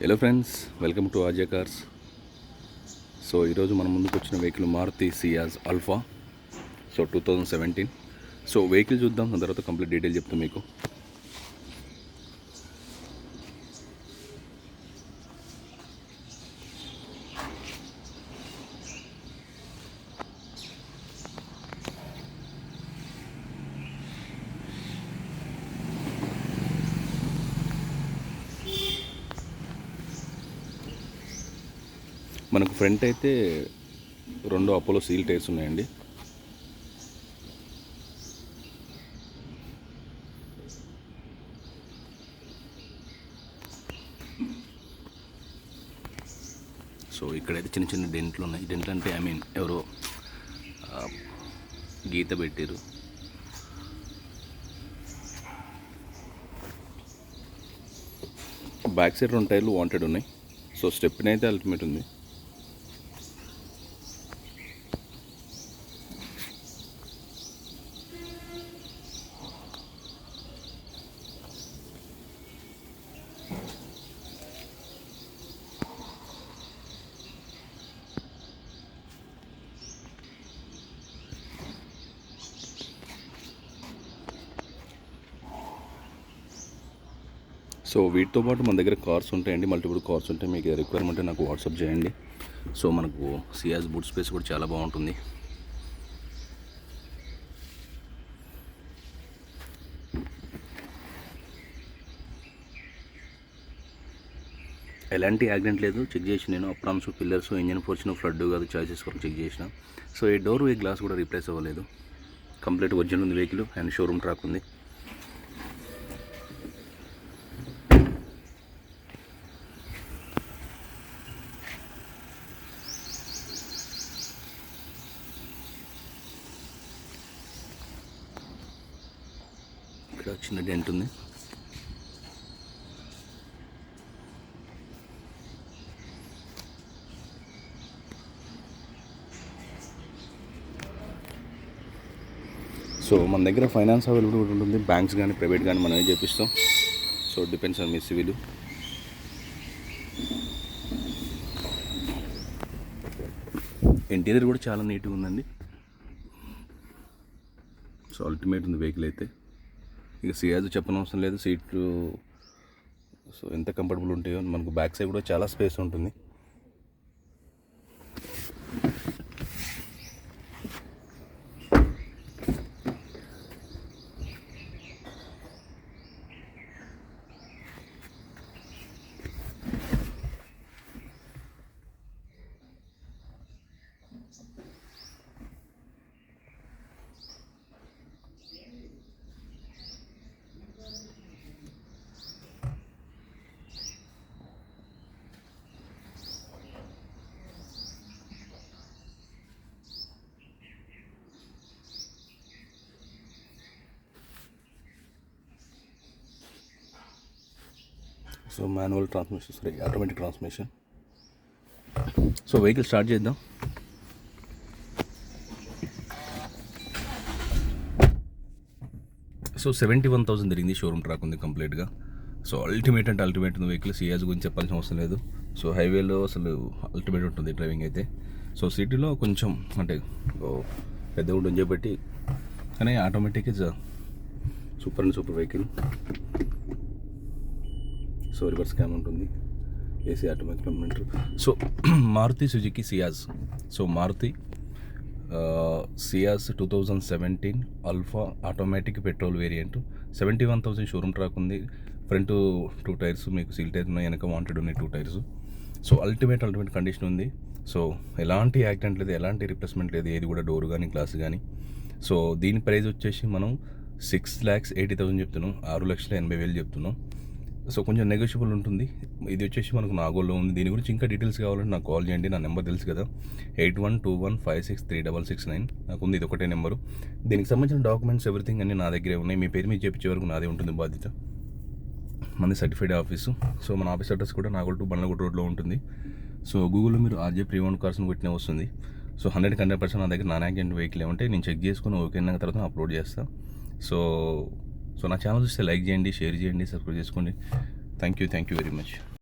Hello friends, welcome to RJ cars. So ఈరోజు మన ముందుకు వచ్చిన vehicle Maruti Ciaz Alpha. So 2017. So vehicle చూద్దాం, దాని తర్వాత కంప్లీట్ డీటెయిల్ చెప్తాం మీకు. మనకు ఫ్రంట్ అయితే 2 అపోలో సీల్ టైర్స్ ఉన్నాయండి. సో ఇక్కడైతే చిన్న చిన్న డెంట్లు ఉన్నాయి. డెంట్లు అంటే ఎవరో గీత పెట్టారు. బ్యాక్ సైడ్ 2 టైర్లు వాంటెడ్ ఉన్నాయి. సో స్టెప్ని అయితే అల్టిమేట్ ఉంది. సో వీటితో పాటు మన దగ్గర కార్స్ ఉంటాయండి, మల్టిపుల్ కార్స్ ఉంటాయి. మీకు రిక్వైర్మెంట్ నాకు వాట్సాప్ చేయండి. సో మనకు సియాజ్ బూట్ స్పేస్ కూడా చాలా బాగుంటుంది. ఎలాంటి యాక్సిడెంట్ లేదు, చెక్ చేసి నేను అప్రామ్స్, పిల్లర్స్, ఇంజన్ పోర్షన్, ఫ్లడ్ కాదు, చాయిసెస్ వరకు చెక్ చేసిన. సో ఈ డోర్ ఈ గ్లాస్ కూడా రీప్లేస్ అవ్వలేదు. కంప్లీట్ ఒరిజినల్ ఉంది వెహికల్ అండ్ షోరూమ్ ట్రాక్ ఉంది. ఇక్కడ చిన్న డెంట్ ఉంది. సో మన దగ్గర ఫైనాన్స్ అవైలబుల్ ఉంటుంది. బ్యాంక్స్ కానీ ప్రైవేట్ కానీ మనమే చేపిస్తాం. So depends on me civil. Interior కూడా చాలా నీట్గా ఉందండి. సో అల్టిమేట్ ఉంది వెహికల్ అయితే. ఇక సియాజ్ చెప్పనవసరం లేదు. సీట్లు సో ఎంత కంఫర్టబుల్ ఉంటాయో. మనకు బ్యాక్ సైడ్ కూడా చాలా స్పేస్ ఉంటుంది. So manual transmission, automatic transmission. So vehicle start చేద్దాం. సో 71,000 తిరిగింది. షోరూమ్ ట్రాక్ ఉంది కంప్లీట్గా. సో అల్టిమేట్ అంటే అల్టిమేట్ ఉంది వెహికల్. సియాజ్ గురించి చెప్పాల్సిన అవసరం లేదు. సో హైవేలో అసలు అల్టిమేట్ ఉంటుంది డ్రైవింగ్ అయితే. సో సిటీలో కొంచెం అంటే పెద్ద ఉంటుంది చెప్పట్టి, కానీ automatic is super and super vehicle. So reverse cam ఉంటుంది, AC automatic computer. So Maruti Suzuki Ciaz. So Maruti Ciaz 2017 alpha automatic petrol variant. 71,000 showroom track ఉంది. ఫ్రంట్ 2 టైర్స్ మీకు సీల్ టైర్స్ ఉన్నాయి, వెనక వాంటెడ్ ఉన్నాయి 2 టైర్స్. సో అల్టిమేట్ కండిషన్ ఉంది. So ఎలాంటి accident లేదు, ఎలాంటి రిప్లేస్మెంట్ లేదు, ఏది కూడా డోర్ కానీ గ్లాస్ కానీ. సో దీని ప్రైస్ వచ్చేసి మనం 6,80,000 చెప్తున్నాం, 6,80,000 చెప్తున్నాం. సో కొంచెం నెగోషియబుల్ ఉంటుంది. ఇది వచ్చేసి మనకు నాగోల్లో ఉంది. దీని గురించి ఇంకా డీటెయిల్స్ కావాలంటే నాకు కాల్ చేయండి. నా నెంబర్ తెలుసు కదా, 8121563669 నాకు ఉంది. ఇది ఒకటే నెంబరు. దీనికి సంబంధించిన డాక్యుమెంట్స్ ఎవ్రీథింగ్ అన్నీ నా దగ్గరే ఉన్నాయి. మీ పేరు మీద చేపించే వరకు నాదే ఉంటుంది బాధ్యత. మనది సర్టిఫైడ్ ఆఫీసు. సో మన ఆఫీస్ అడ్రస్ కూడా నాగోల్ టు బండ్లగూడ రోడ్లో ఉంటుంది. సో గూగుల్లో మీరు ఆర్జే ప్రీఓన్ కార్స్ని కొట్టినే వస్తుంది. సో 100% నా దగ్గర నాన్ యాక్సిడెంట్ వెహికల్ ఏమంటే నేను చెక్ చేసుకుని ఓకే అయిన తర్వాత అప్లోడ్ చేస్తాను. సో సో నా ఛానల్ చూస్తే లైక్ చేయండి, షేర్ చేయండి, సబ్స్క్రైబ్ చేసుకోండి. Thank you very much.